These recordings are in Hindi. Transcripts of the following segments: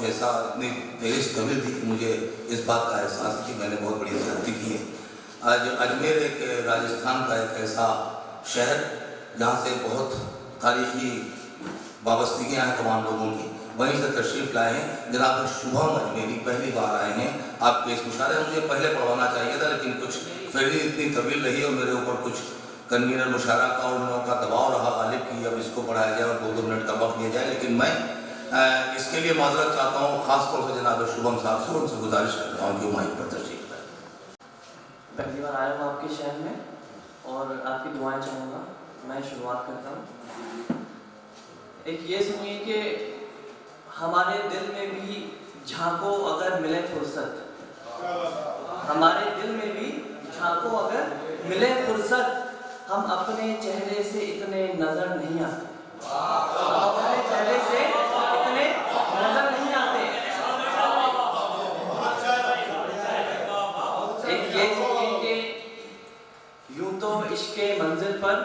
कुछ ऐसा इतनी मेरी तबीयत थी कि मुझे इस बात का एहसास कि मैंने बहुत बड़ी गलती की है। आज अजमेर एक राजस्थान का एक ऐसा शहर जहाँ से बहुत तारीखी वाबस्तगियाँ हैं तमाम लोगों की, वहीं से तशरीफ़ लाए हैं जनाब शुभम अजमेरी। पहली बार आए हैं आपके इस मुशारे। मुझे पहले पढ़वाना चाहिए था लेकिन कुछ फेरी इतनी तवील रही और मेरे ऊपर कुछ कन्वीनर मुशारा का और लोगों का दबाव रहा गालिब कि अब इसको पढ़ाया जाए और 2-2 मिनट का वक्त लिया जाए। लेकिन मैं इसके लिए माजरत चाहता हूँ ख़ासतौर से जनाब शुभम साहब से, उनसे गुजारिश करता हूँ कि माइक पर तशरीफ़ लाए। पहली बार आया हूँ आपके शहर में और आपकी दुआएं चाहूँगा। मैं शुरुआत करता हूँ। एक ये सुनिए कि हमारे दिल में भी झांको अगर मिले फुर्सत, हमारे दिल में भी झांको अगर मिले फुर्सत, हम अपने चेहरे से इतने नजर नहीं आते, हम अपने चेहरे से इतने नजर नहीं आते। एक ये सुनिए कि यूं तो इश्के मंजिल पर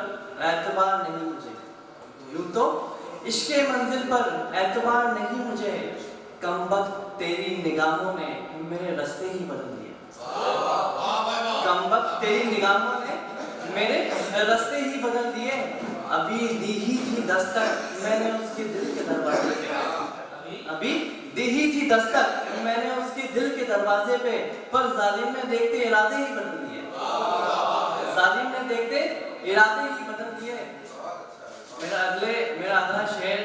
एतबार नहीं मुझे, यूं तो इश्के मंजिल पर एतबार नहीं मुझे, कमबख्त तेरी निगाहों ने मेरे रास्ते ही बदल दिए, कमबख्त तेरी निगाहों ने मेरे रास्ते ही बदल दिए। अभी दी ही थी दस्तक मैंने उसके दिल के दरवाजे पे, अभी दी ही थी दस्तक मैंने उसके दिल के दरवाजे पे, पर जालिम ने देखते इरादे ही बदल दिए, जालिम ने देखते इरादे ही बदल दिए। मेरा अगला शेर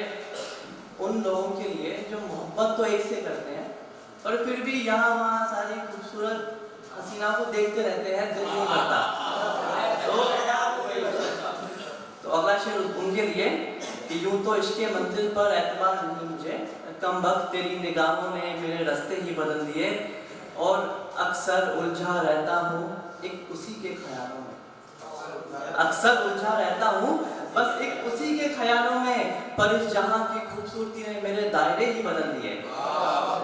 उन लोगों के लिए जो मोहब्बत तो एक से करते हैं और फिर भी यहाँ वहाँ सारी खूबसूरत हसीना को देखते रहते हैं, दिल नहीं करता। तो अगला शेर उनके लिए कि यूं तो इश्के मंजिल पर एतबार नहीं मुझे, कमबख्त तेरी निगाहों ने मेरे रास्ते ही बदल दिए, और अक्सर उलझा रहता हूँ एक उसी के ख्यालों में, अक्सर उलझा रहता हूँ बस एक उसी के ख्यालों में, पर इस जहां की खूबसूरती ने मेरे दायरे ही बदल दिए,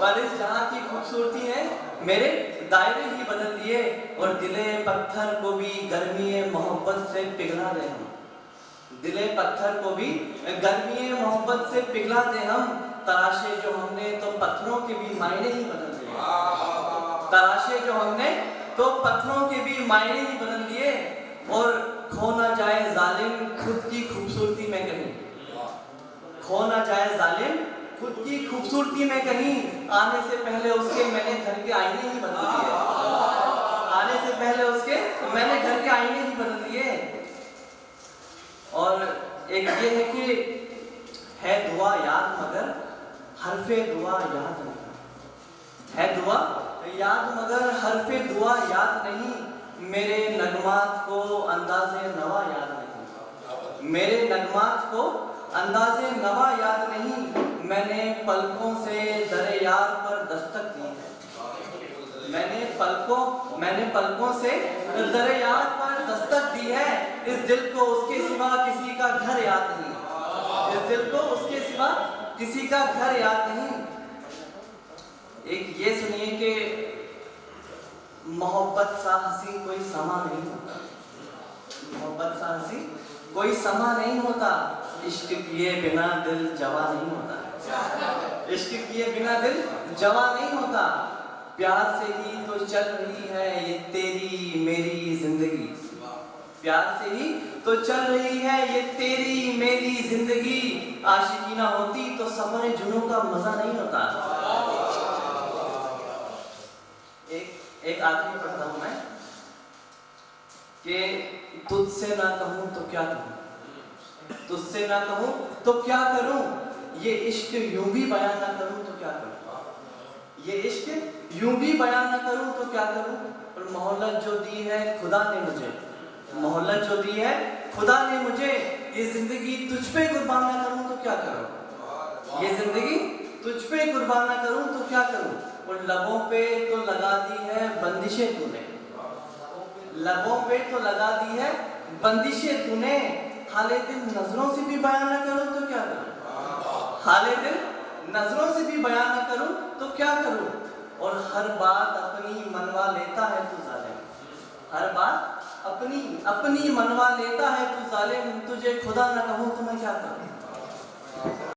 पर इस जहां की खूबसूरती ने मेरे दायरे ही बदल दिए, और दिले पत्थर को भी गर्मी मोहब्बत से पिघला दे हम, दिले पत्थर को भी गर्मी मोहब्बत से पिघला दे हम, तराशे जो हमने तो पत्थरों के भी मायने ही बदल दिए, तराशे जो हमने तो पत्थरों के भी मायने ही बदल दिए, और खो ना जाए जालिम खुद की खूबसूरती में कहीं, खो ना जाए जालिम खुद की खूबसूरती में कहीं, आने से पहले उसके मैंने घर के आईने ही बदल दिए, आने से पहले उसके मैंने घर के आईने ही बदल दिए। और एक ये है कि है दुआ याद मगर हरफे दुआ याद नहीं, है दुआ याद मगर हरफे दुआ याद नहीं, मेरे नगमात को अंदाज़े नवा याद नहीं, मेरे नगमात को अंदाज़े नवा याद नहीं, मैंने पलकों से दरे यार पर दस्तक दी है, मैंने पलकों से दरे यार पर दस्तक दी है, इस दिल को उसके सिवा किसी का घर याद नहीं, इस दिल को उसके सिवा किसी का घर याद नहीं। एक ये सुनिए कि मोहब्बत सा हंसी कोई समा नहीं होता, मोहब्बत सा हंसी कोई समा नहीं होता, इश्क किए बिना दिल जवा नहीं होता, इश्क किए बिना दिल जवा नहीं होता, प्यार से ही तो चल रही है ये तेरी मेरी जिंदगी, प्यार से ही तो चल रही है ये तेरी मेरी जिंदगी, आशिकी ना होती तो सफर जुनून का मजा नहीं होता। एक आखिरी पढ़ता हूँ मैं कि तुझसे ना कहूँ तो क्या कहूँ, तुझसे ना कहूँ तो क्या करूँ, ये इश्क यूं भी बयां ना करूँ तो क्या करूँ, ये इश्क यूं भी बयां ना करूँ तो क्या करूँ, और मोहल्लत जो दी है खुदा ने मुझे, मोहल्लत जो दी है खुदा ने मुझे, ये जिंदगी तुझ पे कुर्बान ना करूँ तो क्या करूँ, ये जिंदगी तुझ पे कुर्बान ना करूँ तो क्या करूँ, और लबों पे तो लगा दी है बंदिशें तूने, लबों पे तो लगा दी है बंदिशें तूने, हाले दिल नजरों से भी बयान ना करूं तो क्या करूं, हाले दिल नजरों से भी बयान ना करूं तो क्या करूं, और हर बात अपनी मनवा लेता है तू जालिम, हर बात अपनी मनवा लेता है तू जालिम, तुझे खुदा ना कहूं तो मैं क्या करूं।